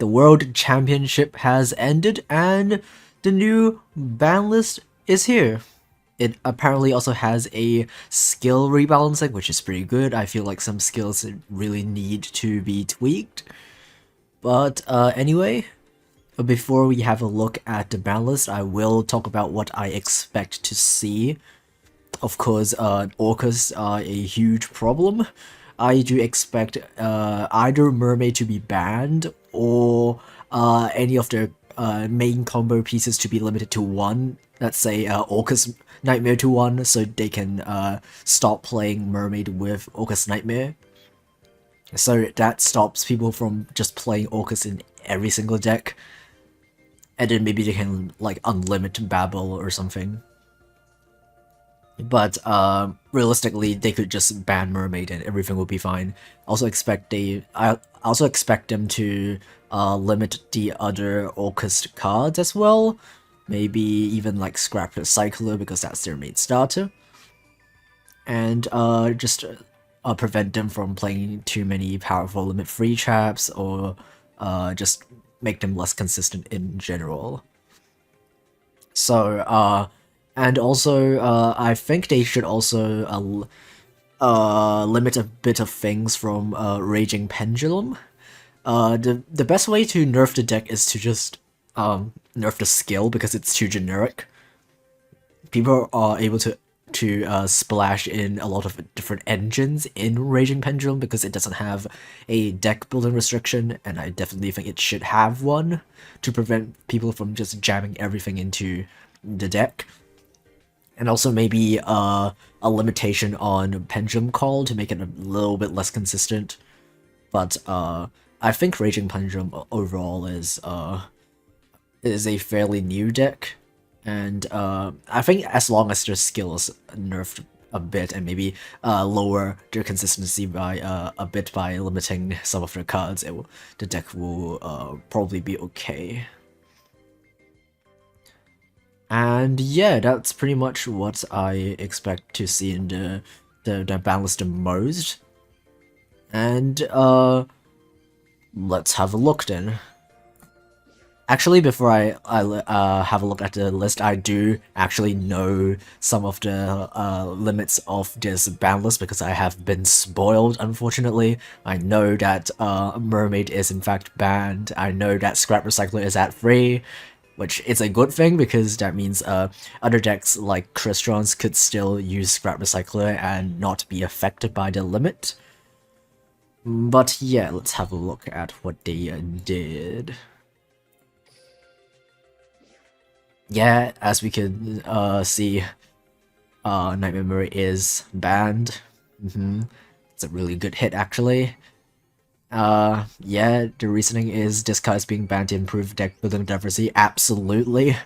the World Championship has ended and the new ban list is here. It apparently also has a skill rebalancing, which is pretty good. I feel like some skills really need to be tweaked. But anyway, before we have a look at the ban list, I will talk about what I expect to see. Of course, orcas are a huge problem. I do expect either mermaid to be banned or any of their main combo pieces to be limited to one. Let's say Orcust Nightmare to one, so they can stop playing mermaid with Orcust Nightmare. So that stops people from just playing Orcust in every single deck. And then maybe they can like unlimit Babel or something. But realistically, they could just ban Mermaid and everything will be fine. I also expect them to limit the other Orcust cards as well. Maybe even like scrap the Cycler because that's their main starter. And just prevent them from playing too many powerful limit free traps or just make them less consistent in general. So and also, I think they should also limit a bit of things from Raging Pendulum. The best way to nerf the deck is to just nerf the skill because it's too generic. People are able to splash in a lot of different engines in Raging Pendulum because it doesn't have a deck building restriction, and I definitely think it should have one to prevent people from just jamming everything into the deck. And also maybe a limitation on Pendulum Call to make it a little bit less consistent. But I think Raging Pendulum overall is a fairly new deck. And I think as long as their skills nerfed a bit and maybe lower their consistency by a bit by limiting some of their cards, the deck will probably be okay. And yeah, that's pretty much what I expect to see in the ban list the most. And let's have a look then. Actually, before I have a look at the list, I do actually know some of the limits of this ban list because I have been spoiled, unfortunately. I know that Mermaid is in fact banned. I know that Scrap Recycler is at free, which is a good thing because that means other decks like Crystron's could still use Scrap Recycler and not be affected by the limit. But yeah, let's have a look at what they did. Yeah, as we can see, Nightmare Mirror is banned. It's a really good hit, actually. Yeah, the reasoning is this card is being banned to improve deck building diversity. Absolutely.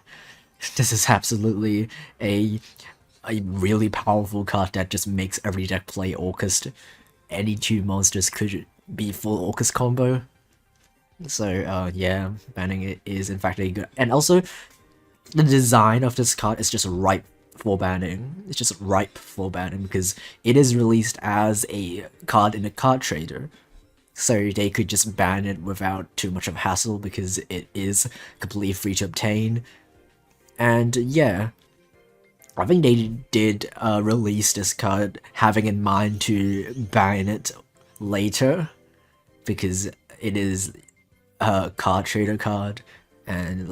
This is absolutely a really powerful card that just makes every deck play Orcust. Any two monsters could be full Orcust combo. So, yeah, banning it is in fact a good... And also, the design of this card is just ripe for banning. It's just ripe for banning because it is released as a card in a card trader. So they could just ban it without too much of a hassle because it is completely free to obtain. And yeah, I think they did release this card having in mind to ban it later because it is a card trader card, and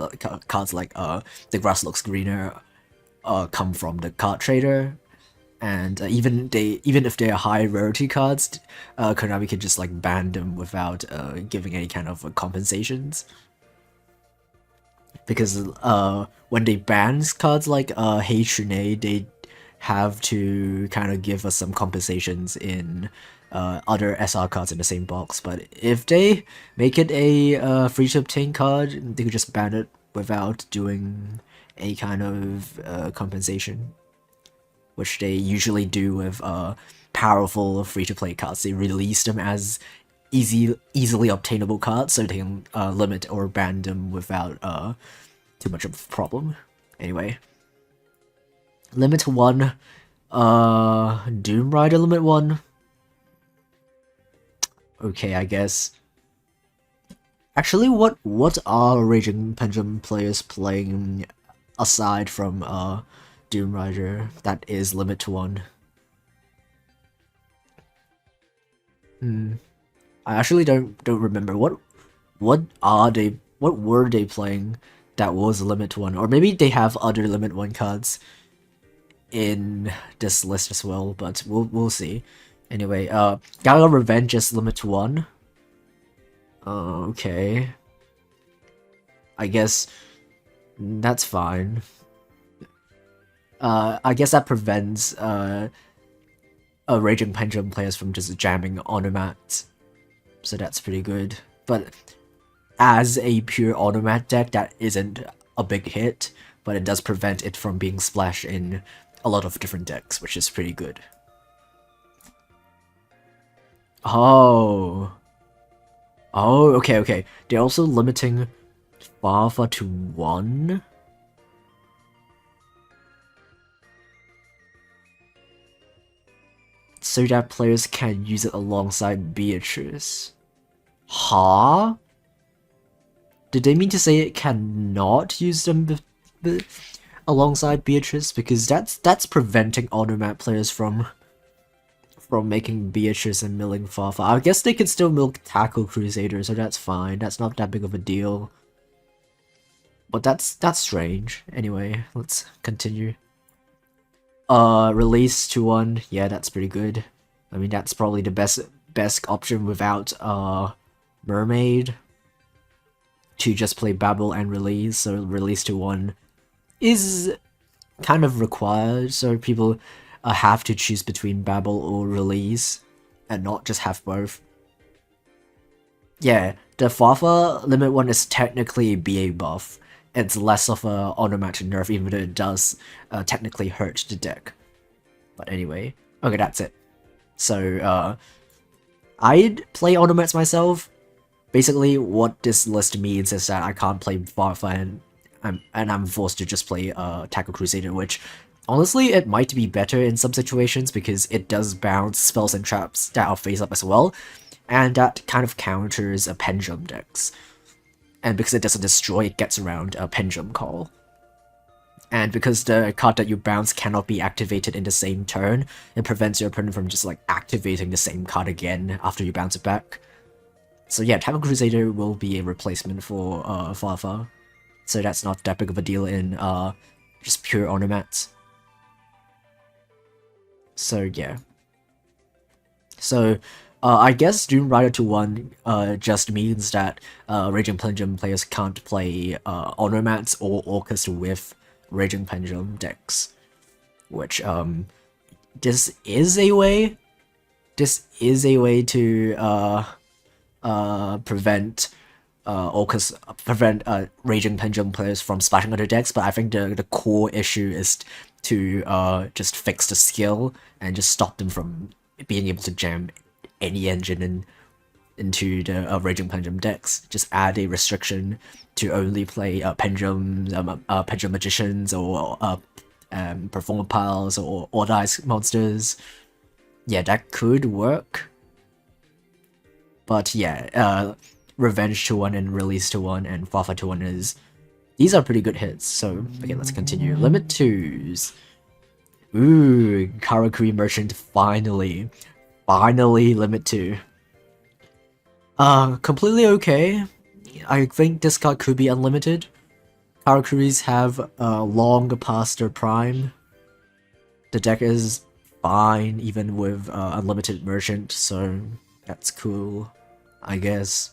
cards like The Grass Looks Greener come from the card trader. And even if they are high rarity cards, Konami could just like ban them without giving any kind of compensations. Because when they ban cards like Hey Trune, they have to kind of give us some compensations in other SR cards in the same box. But if they make it a free to obtain card, they could just ban it without doing a kind of compensation, which they usually do with powerful free-to-play cards. They release them as easily obtainable cards, so they can limit or ban them without too much of a problem. Anyway, Limit 1, Doom Rider Limit 1. Okay, I guess. Actually, what are Raging Pendulum players playing aside from Doom Rider that is limit to 1? I actually don't remember what were they playing that was limit to 1, or maybe they have other limit 1 cards in this list as well, but we'll see. Anyway, Gala Revenge is limit to 1. Okay. I guess that's fine. I guess that prevents Raging Pendulum players from just jamming Onomats, so that's pretty good. But as a pure Onomat deck, that isn't a big hit, but it does prevent it from being splashed in a lot of different decks, which is pretty good. Oh. Oh, okay. They're also limiting Farfa to 1? So that players can use it alongside Beatrice. Huh? Did they mean to say it cannot use them alongside Beatrice? Because that's preventing Onomat players from making Beatrice and milling Farfa. I guess they can still milk Tackle Crusader, so that's fine. That's not that big of a deal. But that's strange. Anyway, let's continue. Release to 1. Yeah, that's pretty good. I mean, that's probably the best option without Mermaid to just play Babel and release. So release to 1 is kind of required, so people have to choose between Babel or release and not just have both. Yeah, the Farfa limit 1 is technically a BA buff. It's less of a Onomat nerf, even though it does technically hurt the deck. But anyway, okay, that's it. So, I'd play Onomats myself. Basically, what this list means is that I can't play Farfa and I'm forced to just play Tackle Crusader, which, honestly, it might be better in some situations because it does bounce spells and traps that are face up as well, and that kind of counters a Pendulum decks. And because it doesn't destroy, it gets around a Pendulum Call. And because the card that you bounce cannot be activated in the same turn, it prevents your opponent from just like activating the same card again after you bounce it back. So yeah, Tackle Crusader will be a replacement for Farfa. So that's not that big of a deal in just pure Onomats. So yeah. So I guess Doom Rider to 1 just means that Raging Pendulum players can't play Onomats or Orcust with Raging Pendulum decks. Which, this is a way to prevent Raging Pendulum players from splashing other decks, but I think the core issue is to just fix the skill and just stop them from being able to jam any engine into the Raging Pendulum decks. Just add a restriction to only play Pendulum Magicians or Performer Piles or Dice monsters. Yeah, that could work. But yeah, Revenge to 1 and Release to 1 and Farfa to 1 these are pretty good hits. So okay, let's continue. Limit 2s. Ooh, Karakuri Merchant finally limit 2. Completely okay. I think this card could be unlimited. Karakuris have long past their prime. The deck is fine even with unlimited merchant, so that's cool, I guess.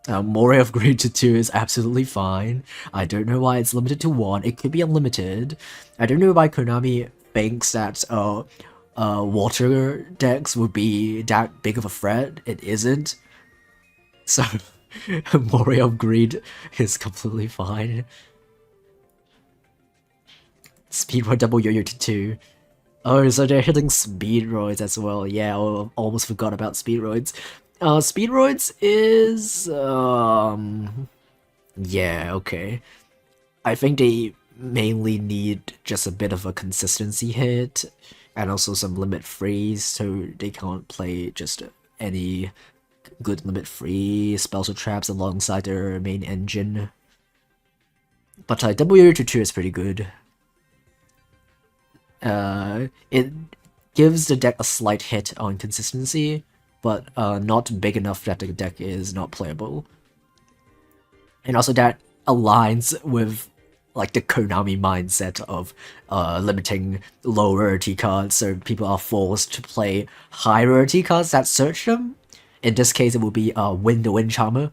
Moray of Greed to 2 is absolutely fine. I don't know why it's limited to 1. It could be unlimited. I don't know why Konami thinks that water decks would be that big of a threat. It isn't. So, Moray of Greed is completely fine. Speedroid double yo-yo to 2. Oh, so they're hitting Speedroids as well. Yeah, I almost forgot about Speedroids. Speedroids is, yeah, okay. I think they mainly need just a bit of a consistency hit, and also some limit freeze, so they can't play just any good limit free spells or traps alongside their main engine. But W2 is pretty good. It gives the deck a slight hit on consistency, but not big enough that the deck is not playable. And also that aligns with like the Konami mindset of limiting low rarity cards, so people are forced to play high rarity cards that search them. In this case, it will be Wind the Wind Charmer,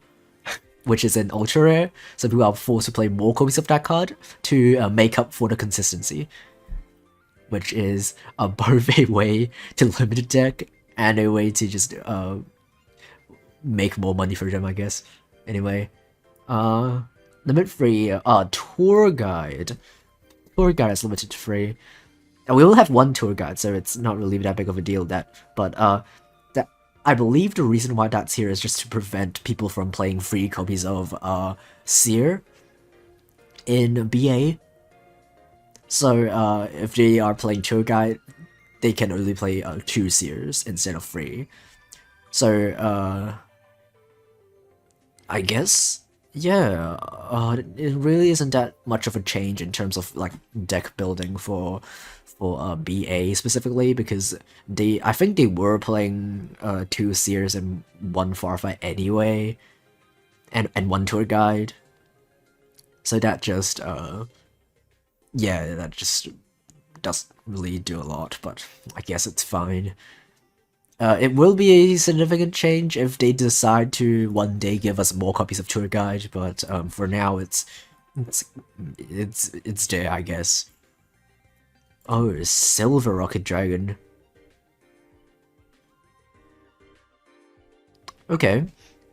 which is an ultra rare, so people are forced to play more copies of that card to make up for the consistency, which is both a way to limit the deck and a way to just make more money for them, I guess. Anyway, limit free tour guide. Tour guide is limited to free. And we will have one tour guide, so it's not really that big of a deal but that I believe the reason why that's here is just to prevent people from playing free copies of Seer in BA. So if they are playing tour guide, they can only play 2 Seers instead of 3. So I guess, yeah, it really isn't that much of a change in terms of like deck building for BA specifically, because I think they were playing 2 Seers and 1 Farfight anyway, and 1 tour guide. So that just yeah, that just doesn't really do a lot, but I guess it's fine. It will be a significant change if they decide to one day give us more copies of Tour Guide, but for now it's there, I guess. Oh, Silver Rocket Dragon. Okay,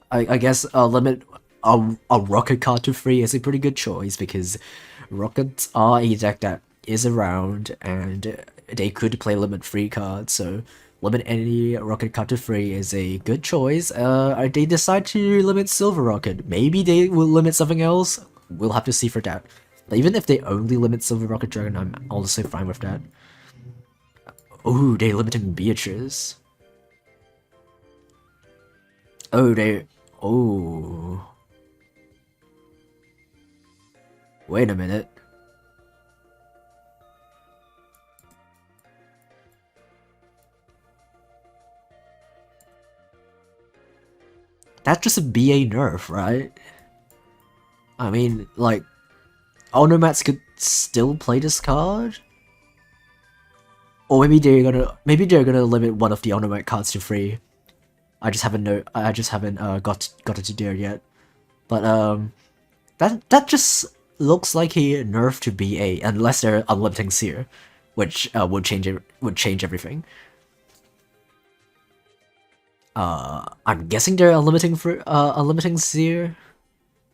I guess limit a rocket card to 3 is a pretty good choice, because rockets are a deck that is around and they could play limit 3 cards, so limit any rocket card to 3 is a good choice. They decide to limit Silver Rocket. Maybe they will limit something else. We'll have to see for that. But even if they only limit Silver Rocket Dragon, I'm also fine with that. Oh, they limiting Beatrice. Oh, they... Oh... Wait a minute. That's just a BA nerf, right? I mean, like, Onomats could still play this card? Or maybe they're gonna limit one of the Onomat cards to 3. I just haven't got it to there yet. But that just looks like a nerf to BA, unless they're unlimiting Seer, which would change everything. I'm guessing they're unlimiting Seer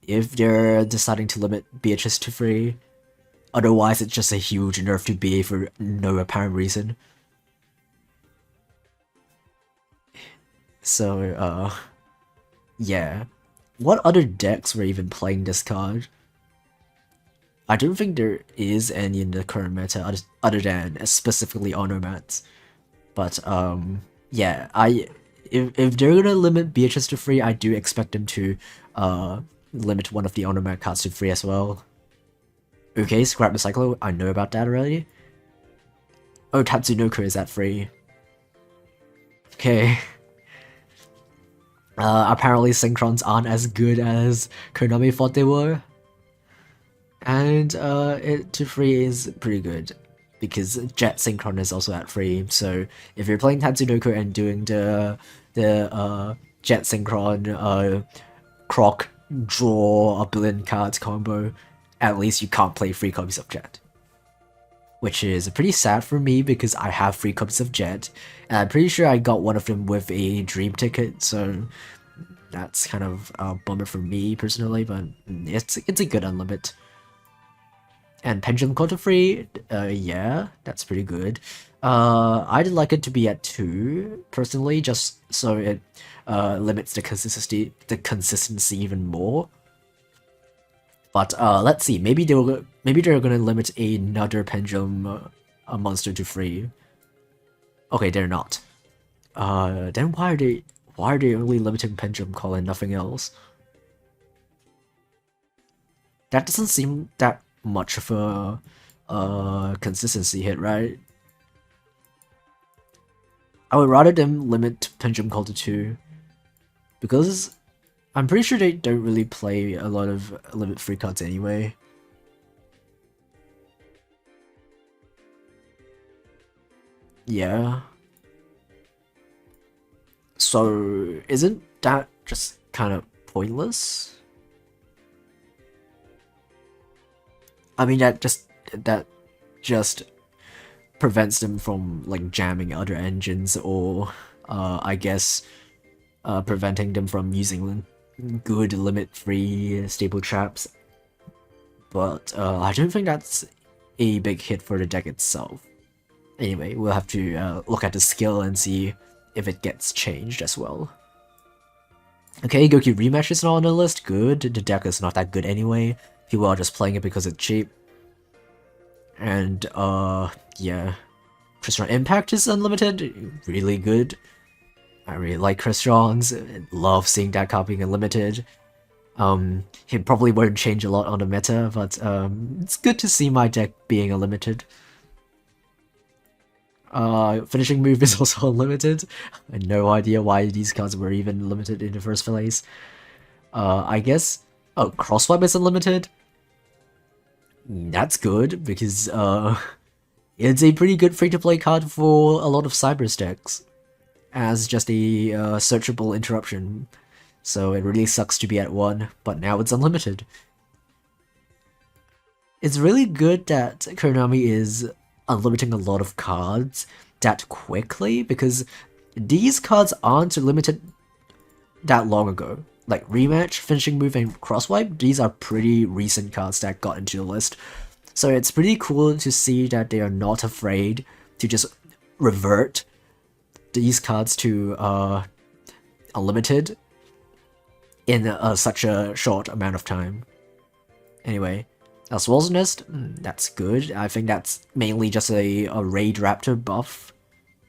if they're deciding to limit Beatrice to 3. Otherwise, it's just a huge nerf to BA for no apparent reason. So, yeah. What other decks were even playing this card? I don't think there is any in the current meta other than specifically Onomats. But, yeah, if they're gonna limit Beatrice to 3, I do expect them to limit one of the Onomat cards to 3 as well. Okay, Scrap Recycler, I know about that already. Oh, Tatsunoko is at 3. Okay. Apparently Synchrons aren't as good as Konami thought they were. And it to 3 is pretty good, because Jet Synchron is also at 3, so if you're playing Tatsunoko and doing the Jet Synchron Croc draw a billion cards combo, at least you can't play 3 copies of Jet. Which is pretty sad for me, because I have 3 copies of Jet, and I'm pretty sure I got one of them with a dream ticket, so that's kind of a bummer for me personally, but it's a good unlimit. And Pendulum Quota Free, yeah, that's pretty good. I'd like it to be at 2, personally, just so it limits the consistency even more. But let's see, maybe they're gonna limit another Pendulum monster to 3. Okay, they're not. Then why Why are they only limiting Pendulum Call and nothing else? That doesn't seem that much of a consistency hit, right? I would rather them limit Pendulum Call to 2. Because I'm pretty sure they don't really play a lot of limit 3 cards anyway. Yeah. So, isn't that just kind of pointless? I mean, that just prevents them from like jamming other engines, or I guess preventing them from using good limit-free stable traps. But I don't think that's a big hit for the deck itself. Anyway, we'll have to look at the skill and see if it gets changed as well. Okay, Goki Rematch is not on the list. Good. The deck is not that good anyway. People are just playing it because it's cheap. And yeah. Crystron Impact is unlimited. Really good. I really like Crystrons. Love seeing that card being unlimited. It probably won't change a lot on the meta, but it's good to see my deck being unlimited. Finishing move is also unlimited. I had no idea why these cards were even limited in the first place. I guess... Oh, Crosswipe is unlimited? That's good, because it's a pretty good free-to-play card for a lot of Cyber decks, as just a searchable interruption. So it really sucks to be at 1, but now it's unlimited. It's really good that Konami is unlimiting a lot of cards that quickly, because these cards aren't limited that long ago. Like Rematch, Finishing Move, and Crosswipe, these are pretty recent cards that got into the list. So it's pretty cool to see that they are not afraid to just revert these cards to unlimited in such a short amount of time. Anyway, Swallow's Nest, that's good. I think that's mainly just a Raid Raptor buff,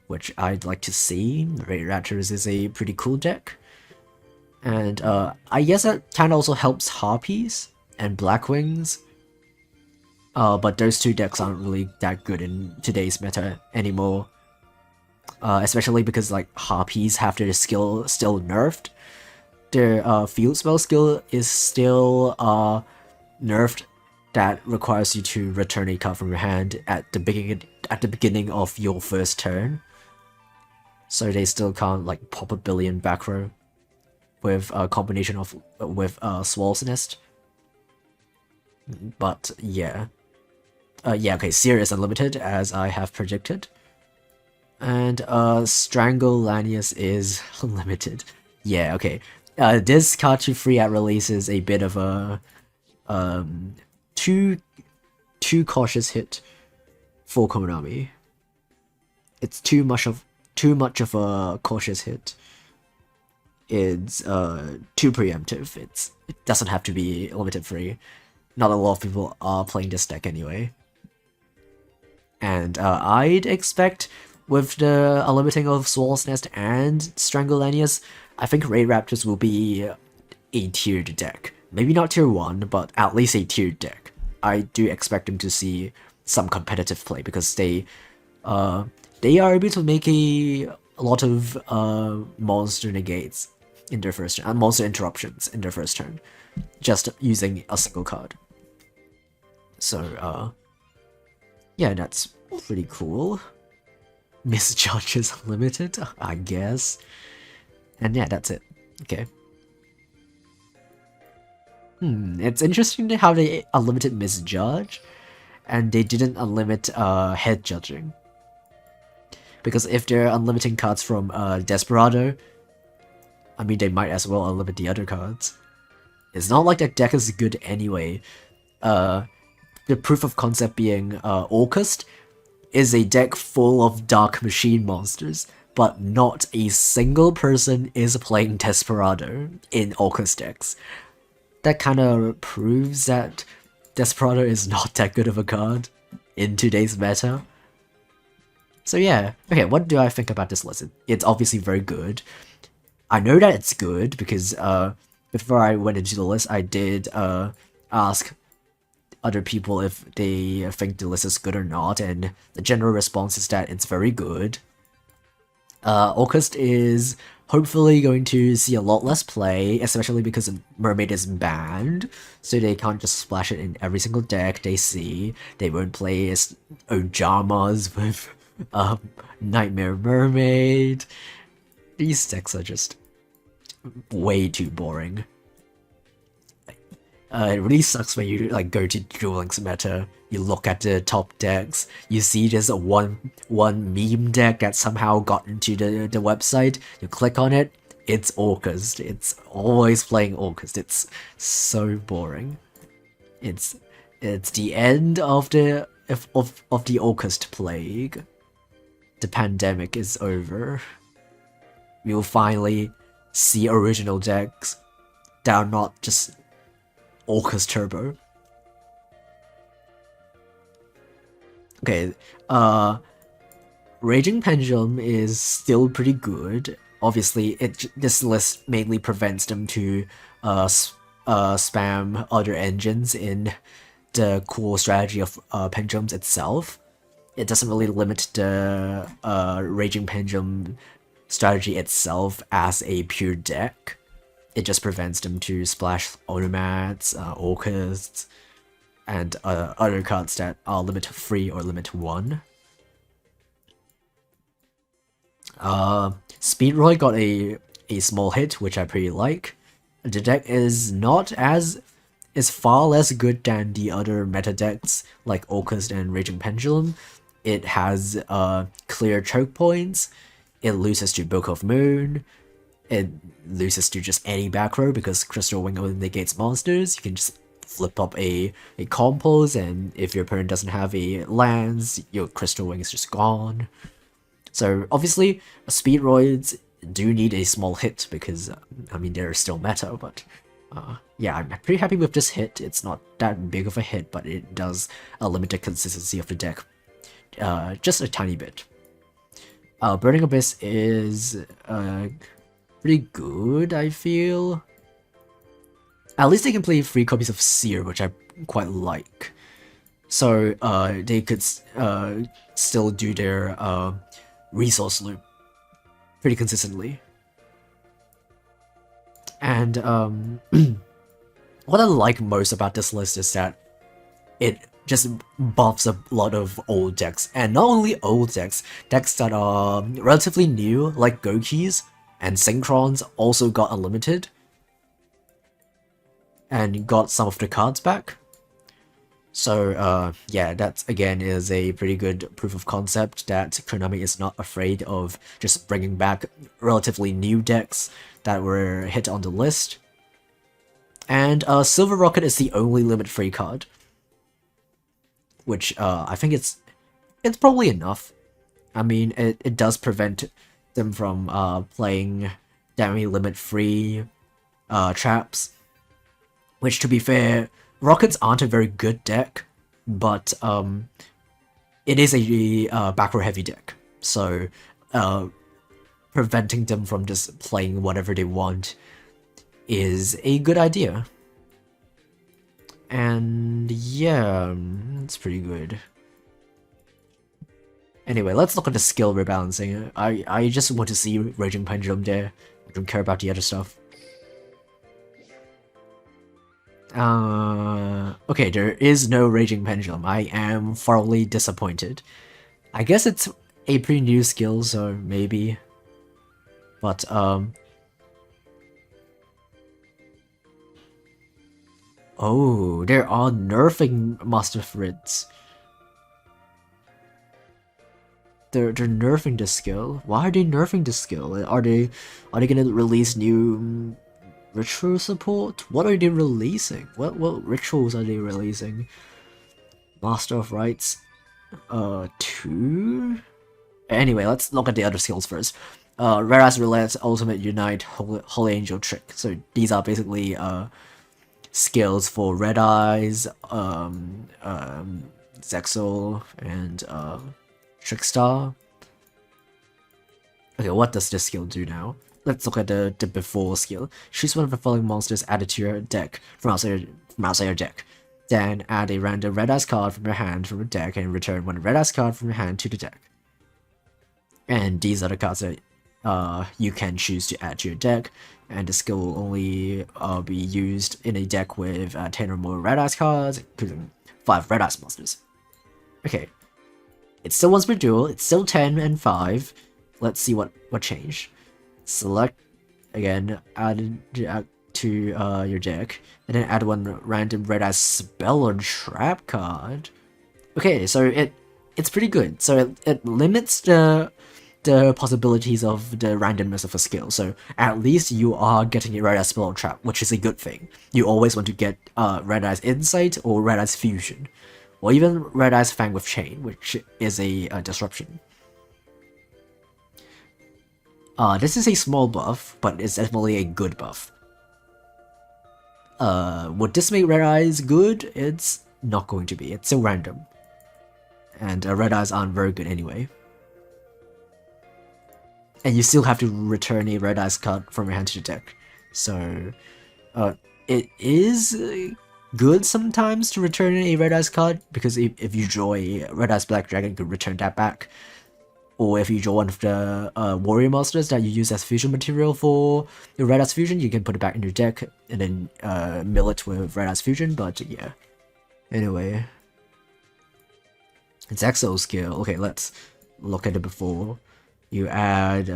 which I'd like to see. Raid Raptors is a pretty cool deck. And I guess that kind of also helps Harpies and Blackwings. But those two decks aren't really that good in today's meta anymore. Especially because like Harpies have their skill still nerfed. Their field spell skill is still nerfed. That requires you to return a card from your hand at the beginning of your first turn. So they still can't like pop a billion back row with a combination of Swallow's Nest. But yeah. Yeah, okay, Seer is unlimited, as I have predicted. And Strangle Lanius is unlimited. Yeah, okay. This card to free at release is a bit of a too cautious hit for Konami. It's too much of a cautious hit. It's too preemptive. It doesn't have to be limited free. Not a lot of people are playing this deck anyway. And I'd expect with the unlimiting of Swallow's Nest and Strangle Lanius, I think Raid Raptors will be a tiered deck. Maybe not tier 1, but at least a tiered deck. I do expect them to see some competitive play because they are able to make a lot of monster negates in their first turn, monster interruptions in their first turn, just using a single card. So yeah, that's pretty cool. Misjudge is limited, I guess. And yeah, that's it. Okay. It's interesting how they unlimited Misjudge, and they didn't unlimit Head Judging. Because if they're unlimiting cards from Desperado, I mean, they might as well unlimit the other cards. It's not like that deck is good anyway. The proof of concept being Orcust is a deck full of Dark Machine monsters, but not a single person is playing Desperado in Orcust decks. That kind of proves that Desperado is not that good of a card in today's meta. So yeah, okay, what do I think about this list? It's obviously very good. I know that it's good because before I went into the list, I did ask other people if they think the list is good or not, and the general response is that it's very good. Orcust is hopefully going to see a lot less play, especially because Mermaid is banned, so they can't just splash it in every single deck they see. They won't play as Ojamas with Nightmare Mermaid. These decks are just way too boring. It really sucks when you like go to Duel Links meta, you look at the top decks, you see there's a one meme deck that somehow got into the website, you click on it, it's Orcust. It's always playing Orcust. It's so boring. It's the end of the Orcust plague. The pandemic is over. We will finally see original decks that are not just Orcust Turbo. Okay, Raging Pendulum is still pretty good. Obviously, this list mainly prevents them to spam other engines in the core strategy of Pendulums itself. It doesn't really limit the Raging Pendulum strategy itself as a pure deck. It just prevents them to splash Onomats, Orcusts, and other cards that are limit 3 or limit 1. Speedroy got a small hit, which I pretty like. The deck is far less good than the other meta decks like Orcust and Raging Pendulum. It has clear choke points. It loses to Book of Moon. It loses to just any back row because Crystal Wing only negates monsters. You can just flip up a Compose, and if your opponent doesn't have a lands, your Crystal Wing is just gone. So obviously, Speedroids do need a small hit because, I mean, they're still meta, but yeah, I'm pretty happy with this hit. It's not that big of a hit, but it does limit the consistency of the deck just a tiny bit. Burning Abyss is pretty good, I feel. At least they can play 3 copies of Seer, which I quite like. So they could still do their resource loop pretty consistently. And what I like most about this list is that it just buffs a lot of old decks, and not only old decks that are relatively new, like Gokis and Synchrons also got Unlimited and got some of the cards back. So yeah, that again is a pretty good proof of concept that Konami is not afraid of just bringing back relatively new decks that were hit on the list. And Silver Rocket is the only limit 3 card, which I think it's probably enough. I mean, it does prevent them from playing damage limit 3 traps, which, to be fair, Rockets aren't a very good deck, but it is a back row heavy deck, so preventing them from just playing whatever they want is a good idea. And yeah, it's pretty good. Anyway, let's look at the skill rebalancing. I just want to see Raging Pendulum there. I don't care about the other stuff. Okay, there is no Raging Pendulum. I am thoroughly disappointed. I guess it's a pretty new skill, so maybe. But, oh, there are nerfing Master Fritz. They're nerfing the skill. Why are they nerfing the skill? Are they gonna release new ritual support? What are they releasing? What rituals are they releasing? Master of Rites 2? Anyway, let's look at the other skills first. Rare as Roulette, Ultimate Unite, Holy Angel Trick. So these are basically skills for Red Eyes, Zexal, and Trickstar. Okay, what does this skill do now? let's look at the before skill. Choose one of the following monsters added to your deck from outside your deck. Then add a random red ice card from your hand from your deck and return one red ice card from your hand to the deck. And these are the cards that you can choose to add to your deck, and the skill will only be used in a deck with 10 or more red ice cards, including 5 red ice monsters. Okay, it's still once per duel, it's still 10 and 5. Let's see what changed. Select, again, add to your deck, and then add one random red ice spell or trap card. Okay, so it's pretty good. So it limits the possibilities of the randomness of a skill. So at least you are getting a red ice spell or trap, which is a good thing. You always want to get red ice insight or red ice fusion, or even red ice fang with chain, which is a disruption. This is a small buff, but it's definitely a good buff. Would this make red eyes good? It's not going to be. It's so random. And red eyes aren't very good anyway. And you still have to return a red eyes card from your hand to the deck. So, it is good sometimes to return a red eyes card, because if you draw a red eyes black dragon, you can return that back. Or if you draw one of the warrior monsters that you use as fusion material for your red ice fusion, you can put it back in your deck and then mill it with red ice fusion. But yeah, anyway, it's Exo skill. Okay, let's look at it before. You add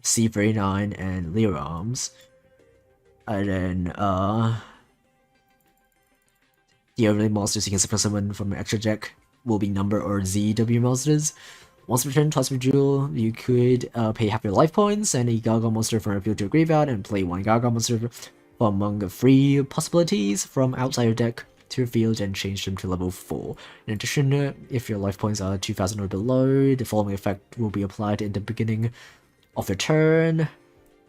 C39 and Leo Arms, and then the only monsters you can summon from your extra deck will be number or ZW monsters. Once per turn, twice per duel, you could pay half your life points and a Gaga monster from your field to your graveyard, and play one Gaga monster from among the 3 possibilities from outside your deck to your field and change them to level 4. In addition, if your life points are 2000 or below, the following effect will be applied in the beginning of your turn.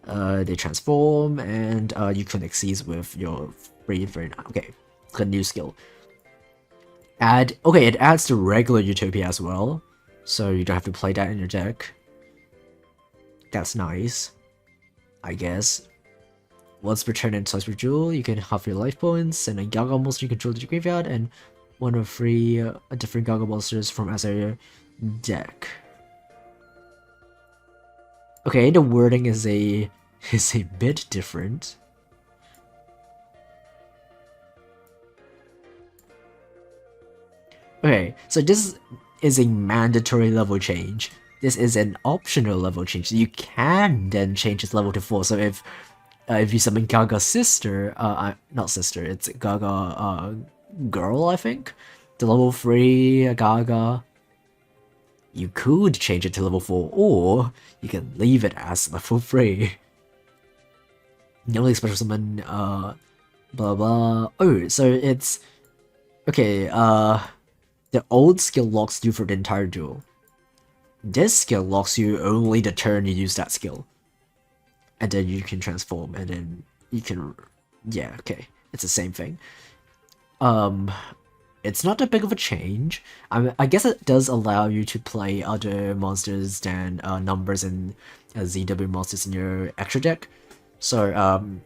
They transform, and you connect these with your 3. Okay, a new skill. Okay, it adds to regular Utopia as well, so you don't have to play that in your deck. That's nice, I guess. Once per turn and twice per duel, you can half your life points, and a Gaga monster you control to the graveyard, and one of 3 different Gaga monsters from outside your deck. Okay, the wording is a bit different. Okay, so this is a mandatory level change. This is an optional level change. You can then change its level to 4. So if you summon Gaga's sister, not sister, it's Gaga girl, I think, the level 3 Gaga, you could change it to level 4, or you can leave it as level 3. You only special summon blah blah. Oh, so it's okay. The old skill locks you for the entire duel. This skill locks you only the turn you use that skill. And then you can transform, and then you can... Yeah, okay. It's the same thing. It's not that big of a change. I guess it does allow you to play other monsters than numbers and ZW monsters in your extra deck. So,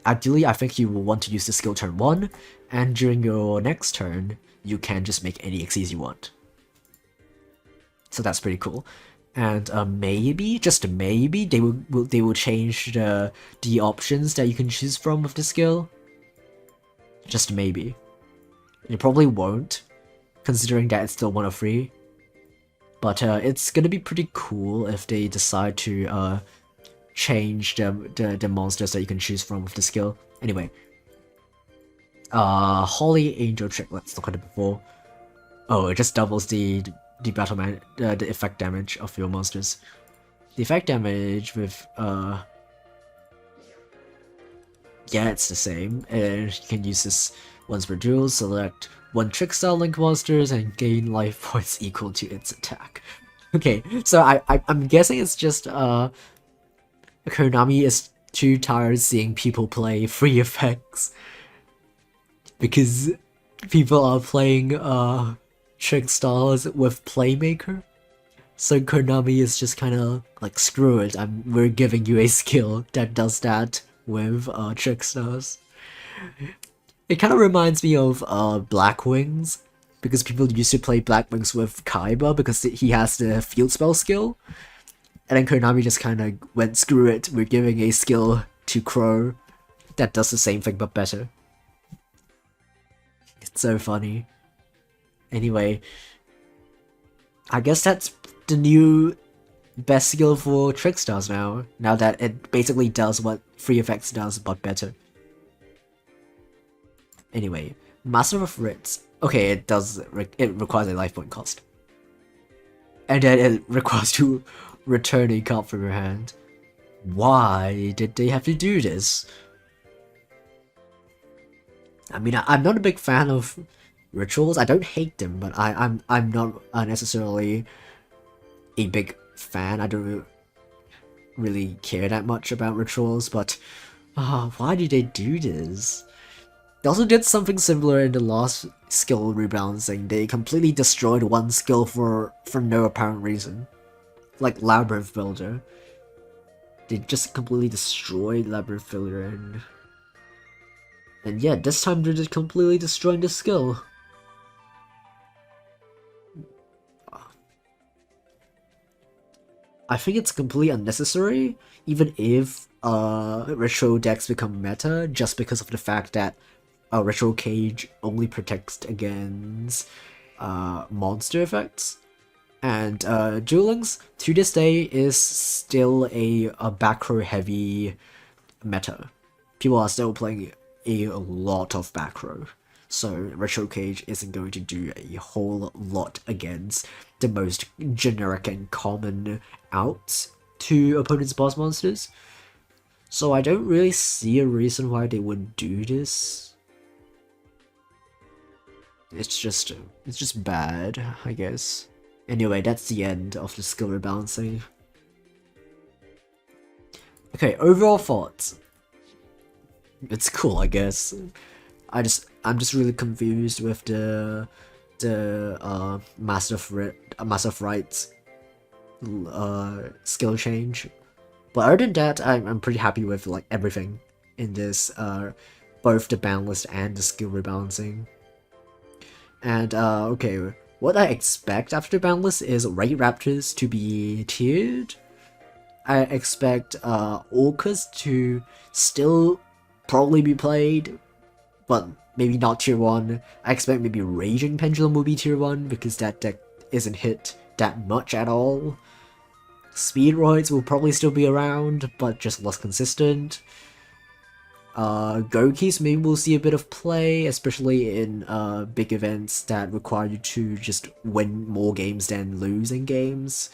ideally, I think you will want to use the skill turn 1, and during your next turn, you can just make any XYZ you want. So that's pretty cool. And maybe, just maybe, they will change the options that you can choose from with the skill. Just maybe. It probably won't, considering that it's still 1 of 3. But it's gonna be pretty cool if they decide to change the monsters that you can choose from with the skill. Anyway. Holy Angel Trick, let's look at it before. Oh, it just doubles the the effect damage of your monsters. The effect damage with yeah, it's the same, and you can use this once per duel, select 1 trick style link monsters and gain life points equal to its attack. Okay, so I'm guessing it's just Konami is too tired seeing people play free effects, because people are playing trick styles with Playmaker. So Konami is just kind of like, screw it, we're giving you a skill that does that with Trickstars. It kind of reminds me of Black Wings, because people used to play Black Wings with Kaiba because he has the field spell skill. And then Konami just kind of went, screw it, we're giving a skill to Crow that does the same thing but better. It's so funny. Anyway, I guess that's the new best skill for Trickstars now that it basically does what Free Effects does, but better. Anyway, Master of Writs. Okay, it requires a life point cost. And then it requires to return a card from your hand. Why did they have to do this? I mean, I'm not a big fan of rituals. I don't hate them, but I'm not necessarily a big fan. I don't really care that much about rituals, but why did they do this? They also did something similar in the last skill rebalancing. They completely destroyed one skill for no apparent reason. Like Labyrinth Builder. They just completely destroyed Labyrinth Builder, and yeah, this time they're just completely destroying the skill. I think it's completely unnecessary, even if Retro decks become meta, just because of the fact that Retro Cage only protects against monster effects. And Duel Links, to this day, is still a back row heavy meta. People are still playing a lot of back row. So Retro Cage isn't going to do a whole lot against the most generic and common outs to opponents' boss monsters. So I don't really see a reason why they would do this. It's just bad, I guess. Anyway, that's the end of the skill rebalancing. Okay, overall thoughts. It's cool, I guess. I'm just really confused with the Master of Rights skill change. But other than that, I'm pretty happy with like everything in this, both the ban list and the skill rebalancing. And okay, what I expect after the ban list is Raid Raptors to be tiered. I expect Orcust to still probably be played, but maybe not tier 1. I expect maybe Raging Pendulum will be tier 1 because that deck isn't hit that much at all. Speedroids will probably still be around, but just less consistent. Gokis maybe we'll see a bit of play, especially in big events that require you to just win more games than losing games.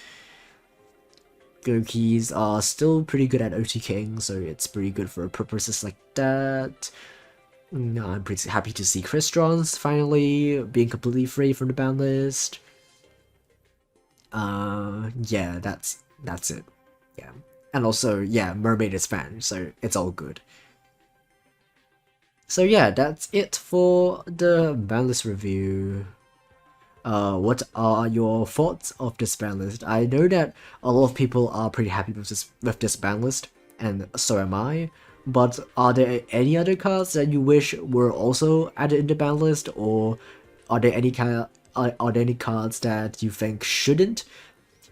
Gokis are still pretty good at OTKing, so it's pretty good for purposes like that. I'm pretty happy to see Crystons finally being completely free from the ban list. Yeah, that's it. Yeah. And also, yeah, Mermaid is Spanish, so it's all good. So yeah, that's it for the ban list review. What are your thoughts of this ban list? I know that a lot of people are pretty happy with this ban list, and so am I. But are there any other cards that you wish were also added in the ban list, or are there any cards that you think shouldn't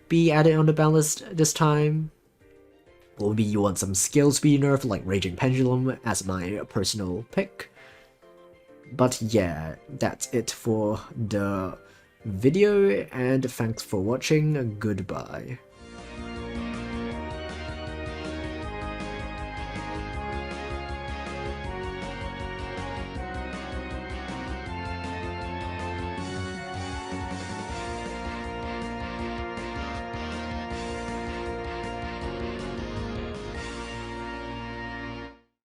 be added on the ban list this time? Or maybe you want some skill speed nerf like Raging Pendulum as my personal pick. But yeah, that's it for the video, and thanks for watching. Goodbye.